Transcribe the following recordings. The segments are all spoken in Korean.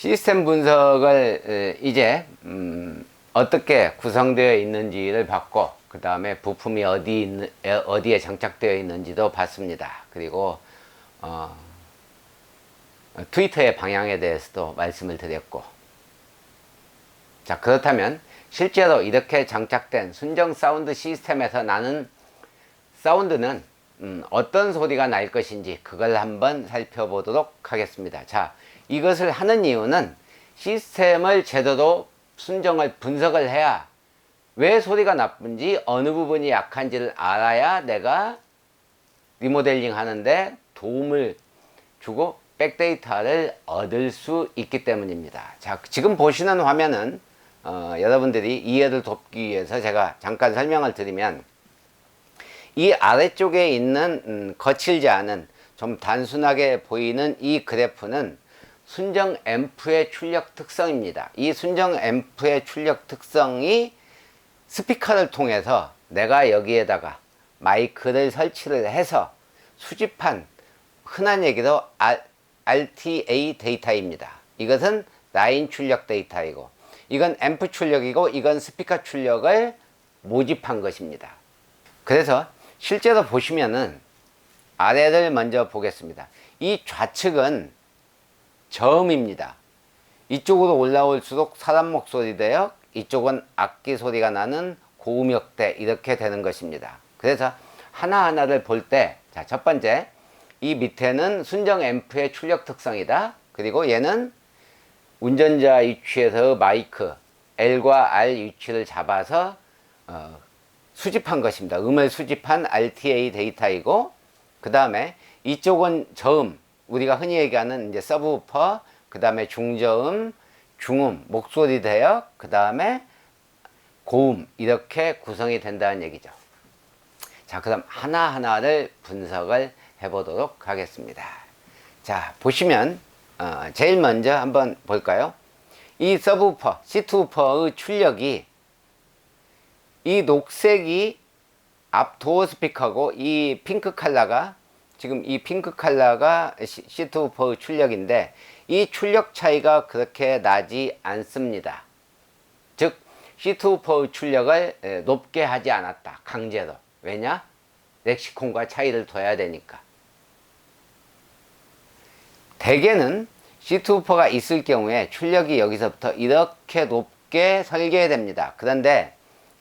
시스템 분석을 이제 어떻게 구성되어 있는지를 봤고, 그 다음에 부품이 어디에 장착되어 있는지도 봤습니다. 그리고 트위터의 방향에 대해서도 말씀을 드렸고, 자, 그렇다면 실제로 이렇게 장착된 순정 사운드 시스템에서 나는 사운드는 어떤 소리가 날 것인지 그걸 한번 살펴보도록 하겠습니다. 자, 이것을 하는 이유는 시스템을 제대로 순정을 분석을 해야 왜 소리가 나쁜지, 어느 부분이 약한지를 알아야 내가 리모델링 하는데 도움을 주고 백데이터를 얻을 수 있기 때문입니다. 자, 지금 보시는 화면은 여러분들이 이해를 돕기 위해서 제가 잠깐 설명을 드리면, 이 아래쪽에 있는 거칠지 않은 좀 단순하게 보이는 이 그래프는 순정 앰프의 출력 특성입니다. 이 순정 앰프의 출력 특성이 스피커를 통해서 내가 여기에다가 마이크를 설치를 해서 수집한, 흔한 얘기로 RTA 데이터입니다. 이것은 라인 출력 데이터이고, 이건 앰프 출력이고, 이건 스피커 출력을 모집한 것입니다. 그래서 실제로 보시면은 아래를 먼저 보겠습니다. 이 좌측은 저음입니다. 이쪽으로 올라올수록 사람 목소리 대역, 이쪽은 악기 소리가 나는 고음역대, 이렇게 되는 것입니다. 그래서 하나하나를 볼 때, 자, 첫 번째, 이 밑에는 순정 앰프의 출력 특성이다. 그리고 얘는 운전자 위치에서 마이크 L과 R 위치를 잡아서 수집한 것입니다. 음을 수집한 RTA 데이터이고, 그 다음에 이쪽은 저음, 우리가 흔히 얘기하는 이제 서브우퍼, 그 다음에 중저음, 중음, 목소리 대역, 그 다음에 고음, 이렇게 구성이 된다는 얘기죠. 자, 그럼 하나하나를 분석을 해보도록 하겠습니다. 자, 보시면 제일 먼저 한번 볼까요? 이 서브우퍼, 시트우퍼의 출력이, 이 녹색이 앞 도어 스피커고, 이 핑크 컬러가, 지금 이 핑크 컬러가 시트우퍼의 출력인데, 이 출력 차이가 그렇게 나지 않습니다. 즉 시트우퍼의 출력을 높게 하지 않았다, 강제로. 왜냐? 렉시콘과 차이를 둬야 되니까. 대개는 시트우퍼가 있을 경우에 출력이 여기서부터 이렇게 높게 설계됩니다. 그런데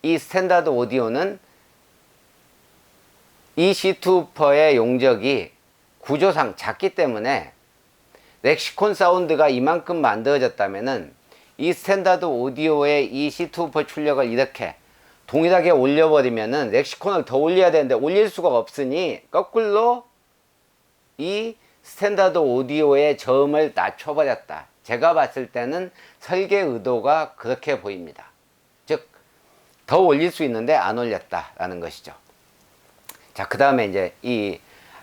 이 스탠다드 오디오는 이 시트우퍼의 용적이 구조상 작기 때문에 렉시콘 사운드가 이만큼 만들어졌다면은 이 스탠다드 오디오의 이 시트우퍼 출력을 이렇게 동일하게 올려버리면은 렉시콘을 더 올려야 되는데 올릴 수가 없으니 거꾸로 이 스탠다드 오디오의 저음을 낮춰버렸다. 제가 봤을 때는 설계 의도가 그렇게 보입니다. 즉, 더 올릴 수 있는데 안 올렸다라는 것이죠. 자, 그 다음에 이제 이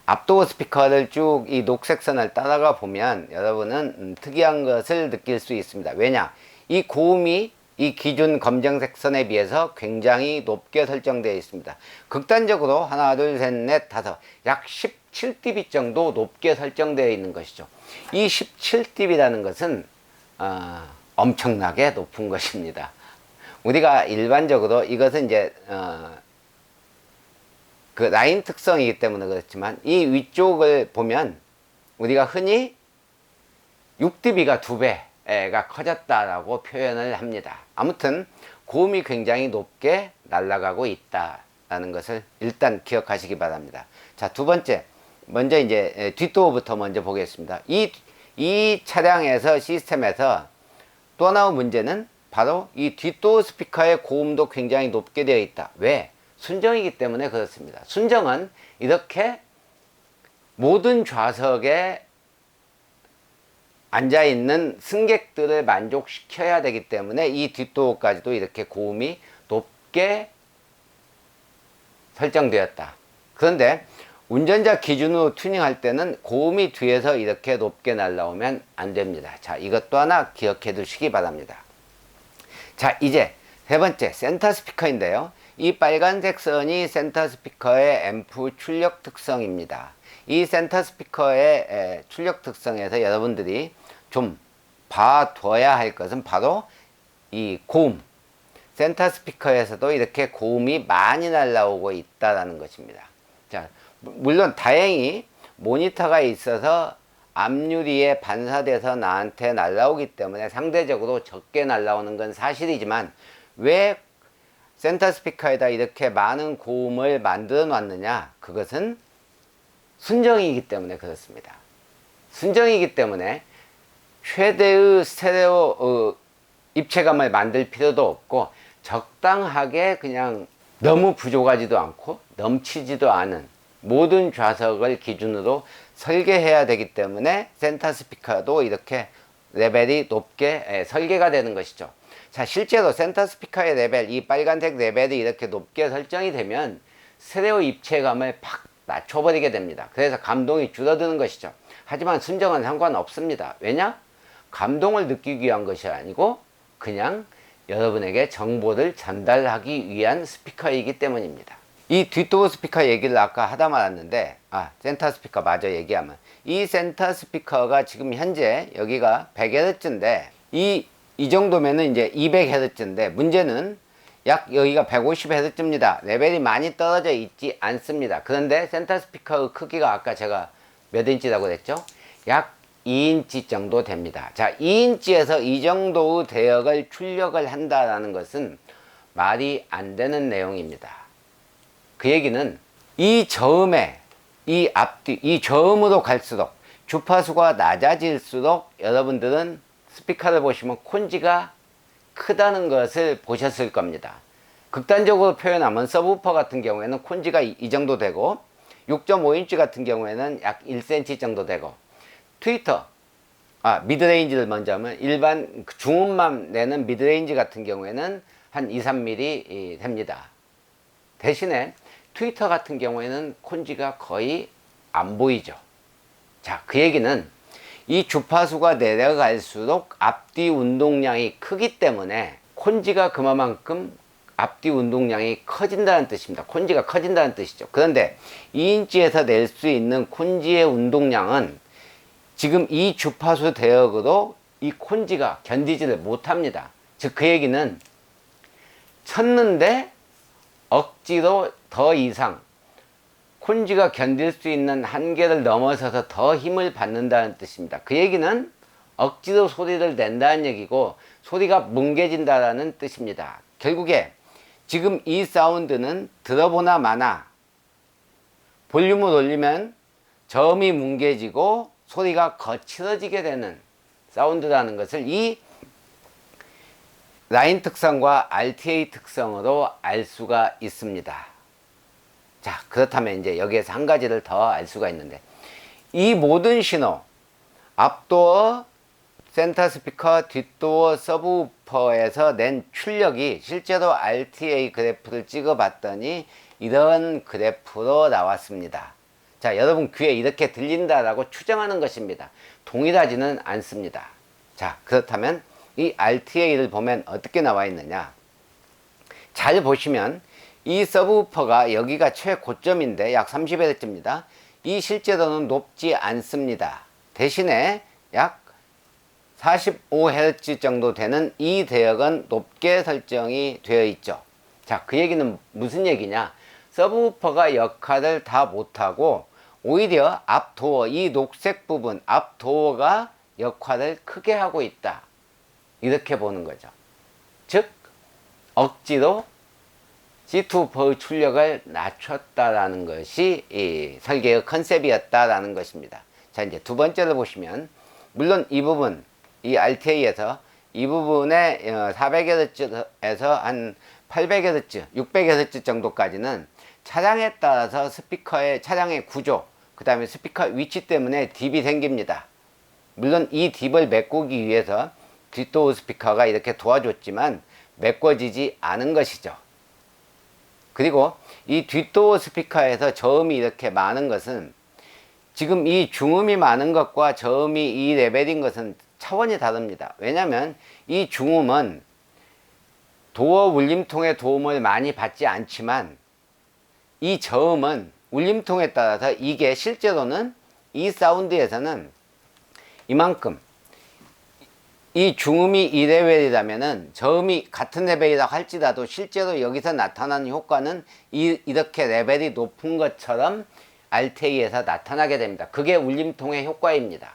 앞도어 스피커를 쭉 이 녹색 선을 따라가 보면 여러분은 특이한 것을 느낄 수 있습니다. 왜냐? 이 고음이 이 기준 검정색 선에 비해서 굉장히 높게 설정되어 있습니다. 극단적으로 하나, 둘, 셋, 넷, 다섯, 약 17dB 정도 높게 설정되어 있는 것이죠. 이 17dB라는 것은 엄청나게 높은 것입니다. 우리가 일반적으로 이것은 이제 그 라인 특성이기 때문에 그렇지만, 이 위쪽을 보면 우리가 흔히 6dB가 2배가 커졌다라고 표현을 합니다. 아무튼 고음이 굉장히 높게 날아가고 있다라는 것을 일단 기억하시기 바랍니다. 자, 두 번째, 먼저 이제 뒷도어부터 먼저 보겠습니다. 이 차량에서, 시스템에서 또 하나의 문제는 바로 이 뒷도어 스피커의 고음도 굉장히 높게 되어 있다. 왜? 순정이기 때문에 그렇습니다. 순정은 이렇게 모든 좌석에 앉아있는 승객들을 만족시켜야 되기 때문에 이 뒷도어까지도 이렇게 고음이 높게 설정되었다. 그런데 운전자 기준으로 튜닝할 때는 고음이 뒤에서 이렇게 높게 날라오면 안 됩니다. 자, 이것도 하나 기억해 두시기 바랍니다. 자, 이제 세 번째, 센터 스피커인데요. 이 빨간색 선이 센터 스피커의 앰프 출력 특성입니다. 이 센터 스피커의 출력 특성에서 여러분들이 좀 봐둬야 할 것은 바로 이 고음. 센터 스피커에서도 이렇게 고음이 많이 날라오고 있다는 것입니다. 자, 물론 다행히 모니터가 있어서 앞유리에 반사돼서 나한테 날라오기 때문에 상대적으로 적게 날라오는 건 사실이지만, 왜 센터 스피커에다 이렇게 많은 고음을 만들어 놨느냐? 그것은 순정이기 때문에 그렇습니다. 순정이기 때문에 최대의 스테레오 입체감을 만들 필요도 없고, 적당하게 그냥 너무 부족하지도 않고 넘치지도 않은 모든 좌석을 기준으로 설계해야 되기 때문에 센터 스피커도 이렇게 레벨이 높게 설계가 되는 것이죠. 자, 실제로 센터 스피커의 레벨, 이 빨간색 레벨이 이렇게 높게 설정이 되면 스테레오 입체감을 팍 낮춰버리게 됩니다. 그래서 감동이 줄어드는 것이죠. 하지만 순정은 상관없습니다. 왜냐? 감동을 느끼기 위한 것이 아니고 그냥 여러분에게 정보를 전달하기 위한 스피커이기 때문입니다. 이 뒷도어 스피커 얘기를 아까 하다 말았는데, 센터 스피커 마저 얘기하면, 이 센터 스피커가 지금 현재 여기가 100Hz인데 이 정도면은 이제 200Hz인데, 문제는 약 여기가 150Hz입니다. 레벨이 많이 떨어져 있지 않습니다. 그런데 센터 스피커의 크기가 아까 제가 몇 인치라고 그랬죠? 약 2인치 정도 됩니다. 자, 2인치에서 이 정도의 대역을 출력을 한다라는 것은 말이 안 되는 내용입니다. 그 얘기는 이 저음에, 이 앞뒤, 이 저음으로 갈수록 주파수가 낮아질수록 여러분들은 스피커를 보시면 콘지가 크다는 것을 보셨을 겁니다. 극단적으로 표현하면 서브우퍼 같은 경우에는 콘지가 이 정도 되고, 6.5인치 같은 경우에는 약 1cm 정도 되고, 트위터, 미드레인지를 먼저 하면 일반 중음만 내는 미드레인지 같은 경우에는 한 2, 3mm 됩니다. 대신에 트위터 같은 경우에는 콘지가 거의 안 보이죠. 자, 그 얘기는 이 주파수가 내려갈수록 앞뒤 운동량이 크기 때문에 콘지가 그만큼 앞뒤 운동량이 커진다는 뜻입니다. 콘지가 커진다는 뜻이죠. 그런데 2인치에서 낼 수 있는 콘지의 운동량은 지금 이 주파수 대역으로 이 콘지가 견디지를 못합니다. 즉, 그 얘기는 쳤는데 억지로 더 이상 콘지가 견딜 수 있는 한계를 넘어서서 더 힘을 받는다는 뜻입니다. 그 얘기는 억지로 소리를 낸다는 얘기고, 소리가 뭉개진다는 뜻입니다. 결국에 지금 이 사운드는 들어보나 마나 볼륨을 올리면 저음이 뭉개지고 소리가 거칠어지게 되는 사운드라는 것을 이 라인 특성과 RTA 특성으로 알 수가 있습니다. 자, 그렇다면 이제 여기에서 한 가지를 더 알 수가 있는데, 이 모든 신호, 앞도어, 센터 스피커, 뒷도어, 서브우퍼에서 낸 출력이 실제로 RTA 그래프를 찍어 봤더니 이런 그래프로 나왔습니다. 자, 여러분 귀에 이렇게 들린다라고 추정하는 것입니다. 동일하지는 않습니다. 자, 그렇다면 이 RTA를 보면 어떻게 나와 있느냐? 잘 보시면 이 서브우퍼가 여기가 최고점인데 약 30Hz입니다. 이 실제로는 높지 않습니다. 대신에 약 45Hz 정도 되는 이 대역은 높게 설정이 되어 있죠. 자, 그 얘기는 무슨 얘기냐? 서브우퍼가 역할을 다 못하고 오히려 앞도어, 이 녹색 부분 앞도어가 역할을 크게 하고 있다, 이렇게 보는 거죠. 즉 억지로 C2우퍼의 출력을 낮췄다라는 것이 이 설계의 컨셉이었다라는 것입니다. 자, 이제 두 번째로 보시면, 물론 이 부분, 이 RTA에서 이 부분에 400Hz에서 한 800Hz, 600Hz 정도까지는 차량에 따라서 스피커의 차량의 구조, 그 다음에 스피커 위치 때문에 딥이 생깁니다. 물론 이 딥을 메꾸기 위해서 뒷도어 스피커가 이렇게 도와줬지만 메꿔지지 않은 것이죠. 그리고 이 뒷도어 스피커에서 저음이 이렇게 많은 것은, 지금 이 중음이 많은 것과 저음이 이 레벨인 것은 차원이 다릅니다. 왜냐하면 이 중음은 도어 울림통의 도움을 많이 받지 않지만, 이 저음은 울림통에 따라서 이게 실제로는 이 사운드에서는 이만큼 이 중음이 2레벨이라면은 저음이 같은 레벨이라 할지라도 실제로 여기서 나타나는 효과는 이렇게 레벨이 높은 것처럼 RTA에서 나타나게 됩니다. 그게 울림통의 효과입니다.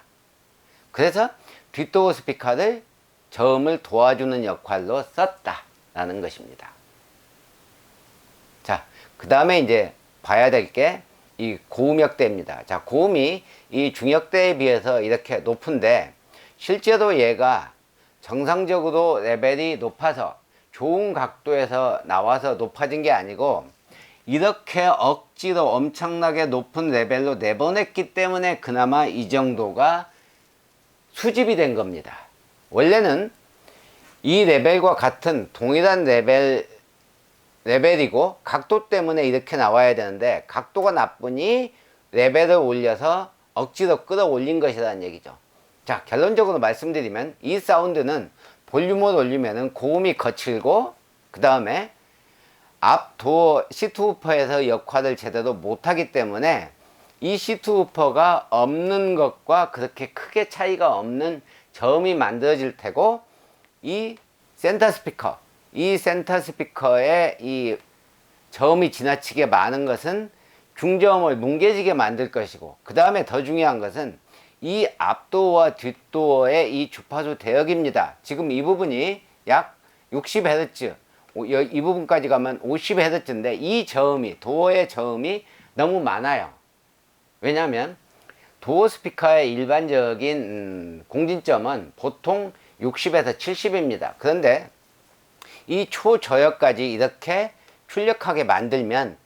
그래서 뒷도어 스피커를 저음을 도와주는 역할로 썼다라는 것입니다. 자, 그 다음에 이제 봐야 될 게 이 고음역대입니다. 자, 고음이 이 중역대에 비해서 이렇게 높은데 실제로 얘가 정상적으로 레벨이 높아서 좋은 각도에서 나와서 높아진 게 아니고 이렇게 억지로 엄청나게 높은 레벨로 내보냈기 때문에 그나마 이 정도가 수집이 된 겁니다. 원래는 이 레벨과 같은 동일한 레벨이고 각도 때문에 이렇게 나와야 되는데 각도가 나쁘니 레벨을 올려서 억지로 끌어올린 것이라는 얘기죠. 자, 결론적으로 말씀드리면 이 사운드는 볼륨을 올리면은 고음이 거칠고 그 다음에 앞 도어 시트우퍼에서 역할을 제대로 못하기 때문에 이 시트우퍼가 없는 것과 그렇게 크게 차이가 없는 저음이 만들어질 테고 이 센터 스피커의 이 저음이 지나치게 많은 것은 중저음을 뭉개지게 만들 것이고 그 다음에 더 중요한 것은 이 앞도어와 뒷도어의 이 주파수 대역입니다. 지금 이 부분이 약 60Hz, 이 부분까지 가면 50Hz인데 이 저음이, 도어의 저음이 너무 많아요. 왜냐하면 도어 스피커의 일반적인 공진점은 보통 60에서 70입니다. 그런데 이 초저역까지 이렇게 출력하게 만들면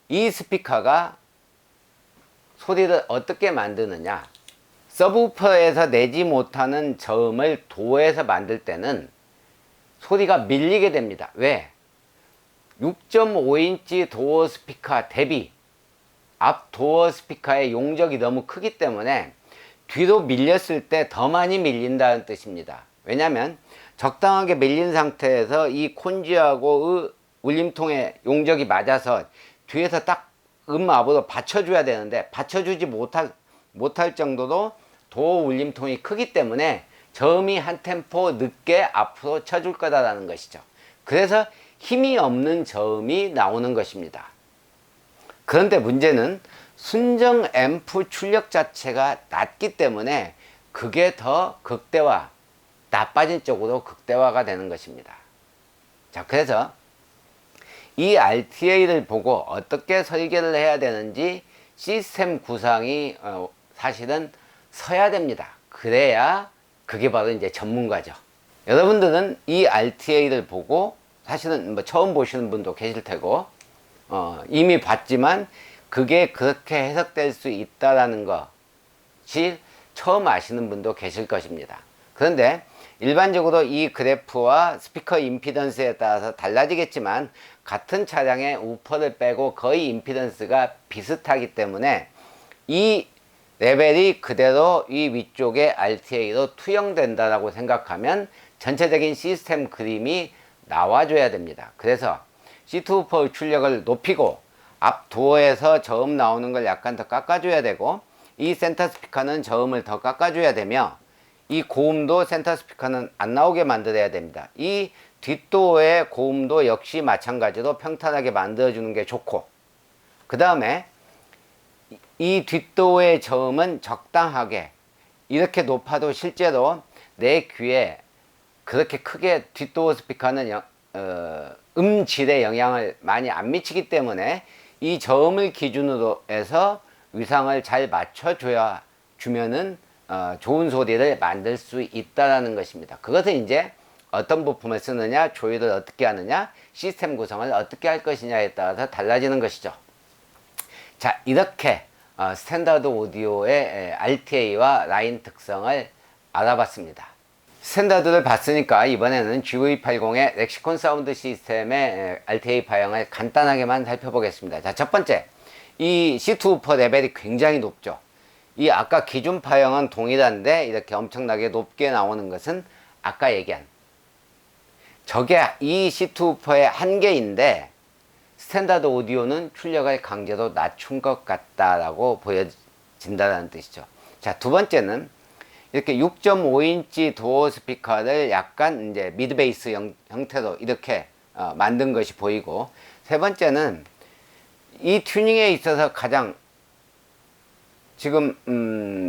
이 스피커가 소리를 어떻게 만드느냐, 서브우퍼에서 내지 못하는 저음을 도어에서 만들 때는 소리가 밀리게 됩니다. 왜? 6.5인치 도어 스피커 대비 앞 도어 스피커의 용적이 너무 크기 때문에 뒤로 밀렸을 때 더 많이 밀린다는 뜻입니다. 왜냐하면 적당하게 밀린 상태에서 이 콘지하고 울림통의 용적이 맞아서 뒤에서 딱 앞으로 받쳐줘야 되는데 받쳐주지 못할 정도로 도어 울림통이 크기 때문에 저음이 한 템포 늦게 앞으로 쳐줄 거다라는 것이죠. 그래서 힘이 없는 저음이 나오는 것입니다. 그런데 문제는 순정 앰프 출력 자체가 낮기 때문에 그게 더 나빠진 쪽으로 극대화가 되는 것입니다. 자, 그래서 이 RTA를 보고 어떻게 설계를 해야 되는지 시스템 구상이 사실은 서야 됩니다. 그래야 그게 바로 이제 전문가죠. 여러분들은 이 RTA를 보고 사실은 뭐 처음 보시는 분도 계실 테고 이미 봤지만 그게 그렇게 해석될 수 있다라는 것이 처음 아시는 분도 계실 것입니다. 그런데 일반적으로 이 그래프와 스피커 임피던스에 따라서 달라지겠지만 같은 차량의 우퍼를 빼고 거의 임피던스가 비슷하기 때문에 이 레벨이 그대로 이 위쪽에 RTA로 투영된다라고 생각하면 전체적인 시스템 그림이 나와줘야 됩니다. 그래서 시트우퍼의 출력을 높이고 앞 도어에서 저음 나오는 걸 약간 더 깎아줘야 되고 이 센터 스피커는 저음을 더 깎아줘야 되며 이 고음도 센터 스피커는 안 나오게 만들어야 됩니다. 이 뒷도어의 고음도 역시 마찬가지로 평탄하게 만들어주는 게 좋고 그 다음에 이 뒷도어의 저음은 적당하게 이렇게 높아도 실제로 내 귀에 그렇게 크게 뒷도어 스피커는 음질에 영향을 많이 안 미치기 때문에 이 저음을 기준으로 해서 위상을 잘 맞춰줘야 주면은 좋은 소리를 만들 수 있다라는 것입니다. 그것은 이제 어떤 부품을 쓰느냐, 조율을 어떻게 하느냐, 시스템 구성을 어떻게 할 것이냐에 따라서 달라지는 것이죠. 자, 이렇게 스탠다드 오디오의 RTA와 라인 특성을 알아봤습니다. 스탠다드를 봤으니까 이번에는 GV80의 렉시콘 사운드 시스템의 RTA 파형을 간단하게만 살펴보겠습니다. 자, 첫 번째, 이 시트우퍼 레벨이 굉장히 높죠. 이 아까 기준 파형은 동일한데 이렇게 엄청나게 높게 나오는 것은 아까 얘기한 저게 이 시트우퍼의 한계인데 스탠다드 오디오는 출력을 강제로 낮춘 것 같다라고 보여진다는 뜻이죠. 자, 두 번째는 이렇게 6.5인치 도어 스피커를 약간 이제 미드 베이스 형태로 이렇게 만든 것이 보이고, 세 번째는 이 튜닝에 있어서 가장 지금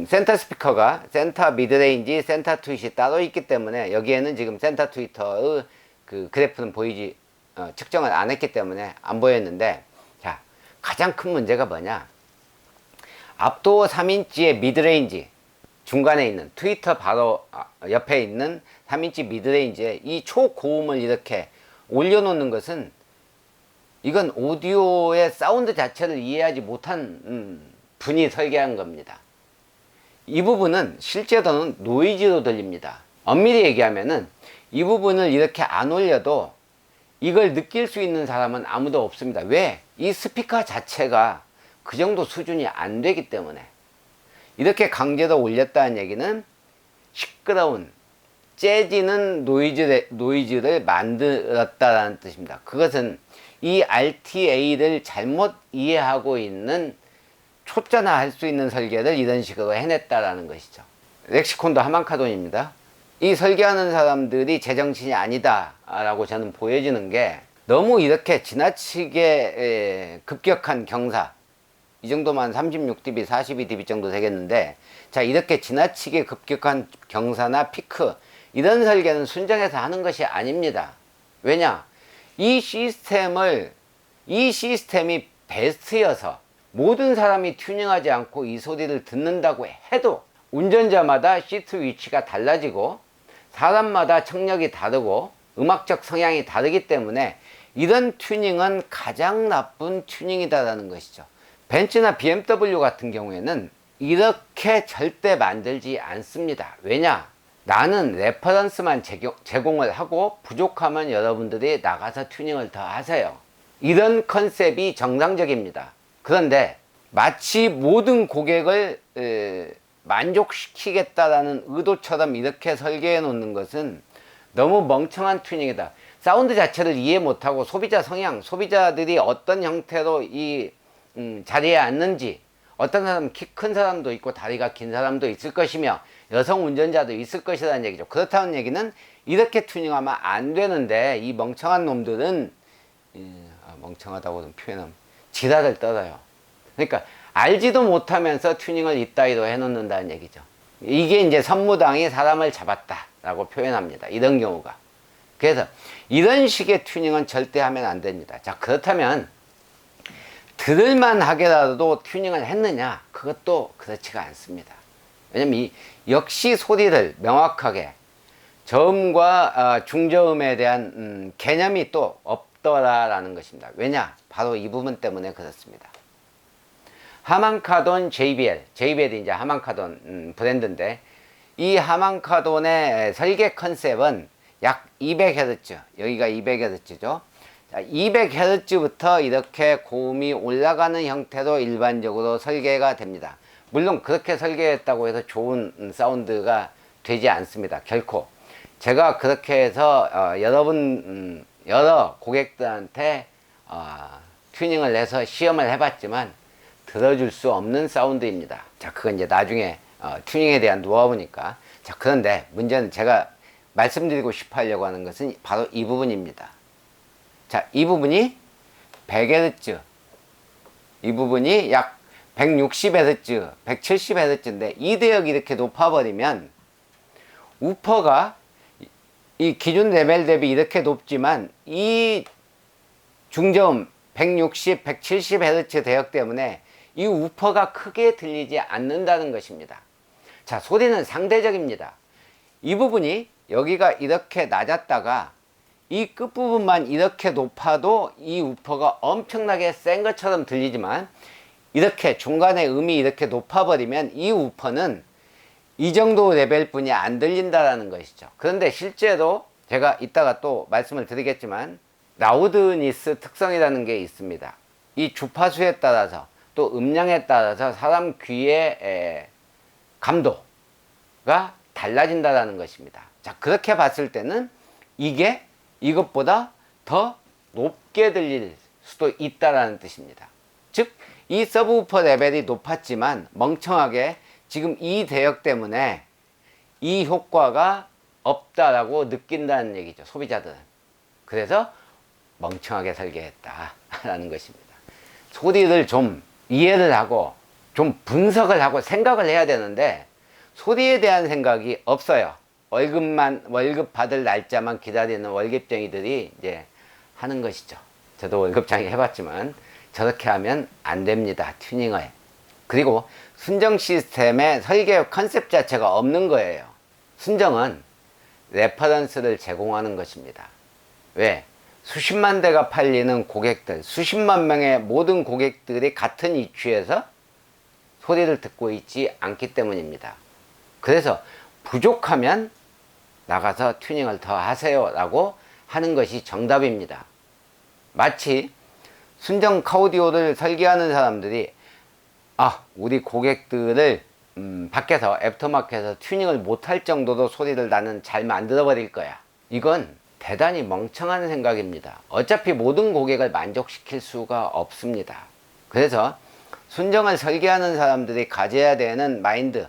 센터 스피커가 센터 미드레인지, 센터 트윗이 따로 있기 때문에 여기에는 지금 센터 트위터의 그 그래프는 보이지 측정을 안 했기 때문에 안 보였는데, 자, 가장 큰 문제가 뭐냐, 앞도어 3인치의 미드레인지, 중간에 있는 트위터 바로 옆에 있는 3인치 미드레인지에 이 초고음을 이렇게 올려놓는 것은, 이건 오디오의 사운드 자체를 이해하지 못한 분이 설계한 겁니다. 이 부분은 실제로는 노이즈로 들립니다. 엄밀히 얘기하면은 이 부분을 이렇게 안 올려도 이걸 느낄 수 있는 사람은 아무도 없습니다. 왜? 이 스피커 자체가 그 정도 수준이 안 되기 때문에. 이렇게 강제로 올렸다는 얘기는 시끄러운 재지는 노이즈를 만들었다는 뜻입니다. 그것은 이 RTA를 잘못 이해하고 있는, 초짜나 할 수 있는 설계를 이런 식으로 해냈다라는 것이죠. 렉시콘도 하만카돈입니다. 이 설계하는 사람들이 제정신이 아니다 라고 저는 보여지는 게, 너무 이렇게 지나치게 급격한 경사, 이 정도만 36dB, 42dB 정도 되겠는데, 자, 이렇게 지나치게 급격한 경사나 피크, 이런 설계는 순정해서 하는 것이 아닙니다. 왜냐? 이 시스템이 베스트여서 모든 사람이 튜닝하지 않고 이 소리를 듣는다고 해도 운전자마다 시트 위치가 달라지고 사람마다 청력이 다르고 음악적 성향이 다르기 때문에 이런 튜닝은 가장 나쁜 튜닝이다라는 것이죠. 벤츠나 BMW 같은 경우에는 이렇게 절대 만들지 않습니다. 왜냐? 나는 레퍼런스만 제공을 하고 부족하면 여러분들이 나가서 튜닝을 더 하세요. 이런 컨셉이 정상적입니다. 그런데 마치 모든 고객을 만족시키겠다라는 의도처럼 이렇게 설계해 놓는 것은 너무 멍청한 튜닝이다. 사운드 자체를 이해 못하고 소비자 성향, 소비자들이 어떤 형태로 이 자리에 앉는지, 어떤 사람은 키 큰 사람도 있고 다리가 긴 사람도 있을 것이며 여성 운전자도 있을 것이라는 얘기죠. 그렇다는 얘기는 이렇게 튜닝하면 안 되는데, 이 멍청한 놈들은 멍청하다고 표현하면 지랄을 떨어요. 그러니까 알지도 못하면서 튜닝을 이따위로 해놓는다는 얘기죠. 이게 이제 선무당이 사람을 잡았다라고 표현합니다. 이런 경우가. 그래서 이런 식의 튜닝은 절대 하면 안 됩니다. 자, 그렇다면 들을만 하게라도 튜닝을 했느냐? 그것도 그렇지가 않습니다. 왜냐면 역시 소리를 명확하게 저음과 중저음에 대한 개념이 또 없더라라는 것입니다. 왜냐? 바로 이 부분 때문에 그렇습니다. 하만카돈 JBL이 이제 하만카돈 브랜드인데, 이 하만카돈의 설계 컨셉은 약 200Hz, 여기가 200Hz죠. 200Hz부터 이렇게 고음이 올라가는 형태로 일반적으로 설계가 됩니다. 물론 그렇게 설계했다고 해서 좋은 사운드가 되지 않습니다. 결코. 제가 그렇게 해서 여러 고객들한테 튜닝을 해서 시험을 해봤지만 들어줄 수 없는 사운드입니다. 자, 그건 이제 나중에 튜닝에 대한 노하우니까. 자, 그런데 문제는 제가 말씀드리고 싶어 하려고 하는 것은 바로 이 부분입니다. 자, 이 부분이 100Hz, 이 부분이 약 160Hz, 170Hz인데 이 대역이 이렇게 높아버리면 우퍼가 이 기준 레벨 대비 이렇게 높지만 이 중저음 160, 170Hz 대역 때문에 이 우퍼가 크게 들리지 않는다는 것입니다. 자, 소리는 상대적입니다. 이 부분이 여기가 이렇게 낮았다가 이 끝부분만 이렇게 높아도 이 우퍼가 엄청나게 센 것처럼 들리지만, 이렇게 중간에 음이 이렇게 높아버리면 이 우퍼는 이 정도 레벨 뿐이 안 들린다라는 것이죠. 그런데 실제로 제가 이따가 또 말씀을 드리겠지만 라우드니스 특성이라는 게 있습니다. 이 주파수에 따라서 또 음량에 따라서 사람 귀의 감도가 달라진다라는 것입니다. 자, 그렇게 봤을 때는 이게 이것보다 더 높게 들릴 수도 있다라는 뜻입니다. 즉, 이 서브우퍼 레벨이 높았지만 멍청하게 지금 이 대역 때문에 이 효과가 없다라고 느낀다는 얘기죠, 소비자들은. 그래서 멍청하게 설계했다라는 것입니다. 소리를 좀 이해를 하고 좀 분석을 하고 생각을 해야 되는데 소리에 대한 생각이 없어요. 월급 받을 날짜만 기다리는 월급쟁이들이 이제 하는 것이죠. 저도 월급쟁이 해봤지만 저렇게 하면 안 됩니다, 튜닝을. 그리고 순정 시스템의 설계 컨셉 자체가 없는 거예요. 순정은 레퍼런스를 제공하는 것입니다. 왜? 수십만 대가 팔리는 고객들, 수십만 명의 모든 고객들이 같은 이취에서 소리를 듣고 있지 않기 때문입니다. 그래서 부족하면 나가서 튜닝을 더 하세요 라고 하는 것이 정답입니다. 마치 순정 카오디오를 설계하는 사람들이 우리 고객들을 밖에서 애프터마켓에서 튜닝을 못할 정도로 소리를 나는 잘 만들어 버릴 거야. 이건 대단히 멍청한 생각입니다. 어차피 모든 고객을 만족시킬 수가 없습니다. 그래서 순정을 설계하는 사람들이 가져야 되는 마인드,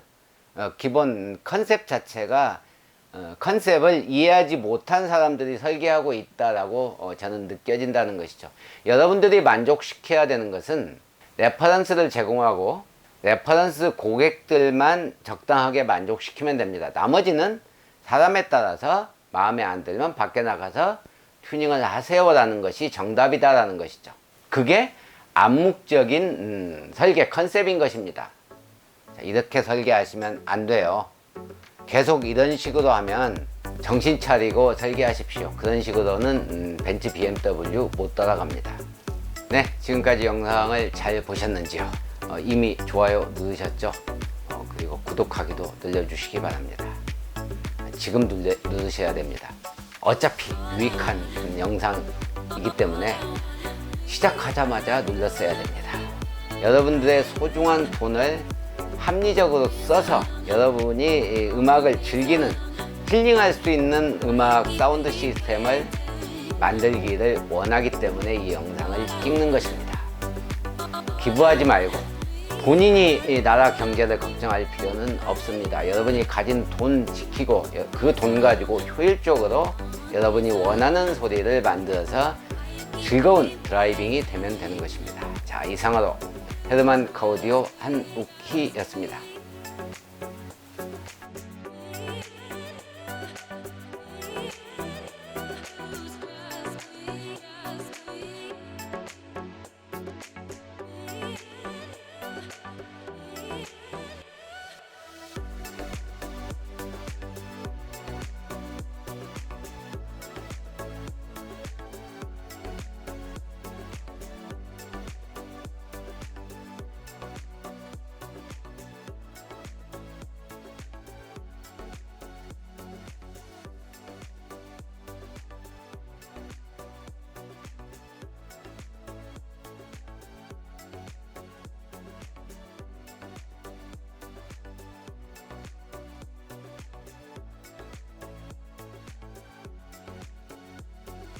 기본 컨셉 자체가 컨셉을 이해하지 못한 사람들이 설계하고 있다라고 저는 느껴진다는 것이죠. 여러분들이 만족시켜야 되는 것은 레퍼런스를 제공하고 레퍼런스 고객들만 적당하게 만족시키면 됩니다. 나머지는 사람에 따라서 마음에 안 들면 밖에 나가서 튜닝을 하세요 라는 것이 정답이다 라는 것이죠. 그게 암묵적인 설계 컨셉인 것입니다. 자, 이렇게 설계하시면 안 돼요. 계속 이런 식으로 하면 정신 차리고 설계하십시오. 그런 식으로는 벤츠 BMW 못 따라갑니다. 네, 지금까지 영상을 잘 보셨는지요? 이미 좋아요 누르셨죠? 그리고 구독하기도 눌러주시기 바랍니다. 지금 누르셔야 됩니다. 어차피 유익한 영상이기 때문에 시작하자마자 눌렀어야 됩니다. 여러분들의 소중한 돈을 합리적으로 써서 여러분이 음악을 즐기는, 힐링할 수 있는 음악 사운드 시스템을 만들기를 원하기 때문에 이 영상을 찍는 것입니다. 기부하지 말고 본인이 나라 경제를 걱정할 필요는 없습니다. 여러분이 가진 돈 지키고 그 돈 가지고 효율적으로 여러분이 원하는 소리를 만들어서 즐거운 드라이빙이 되면 되는 것입니다. 자, 이상으로 헤르만 카오디오 한우키였습니다.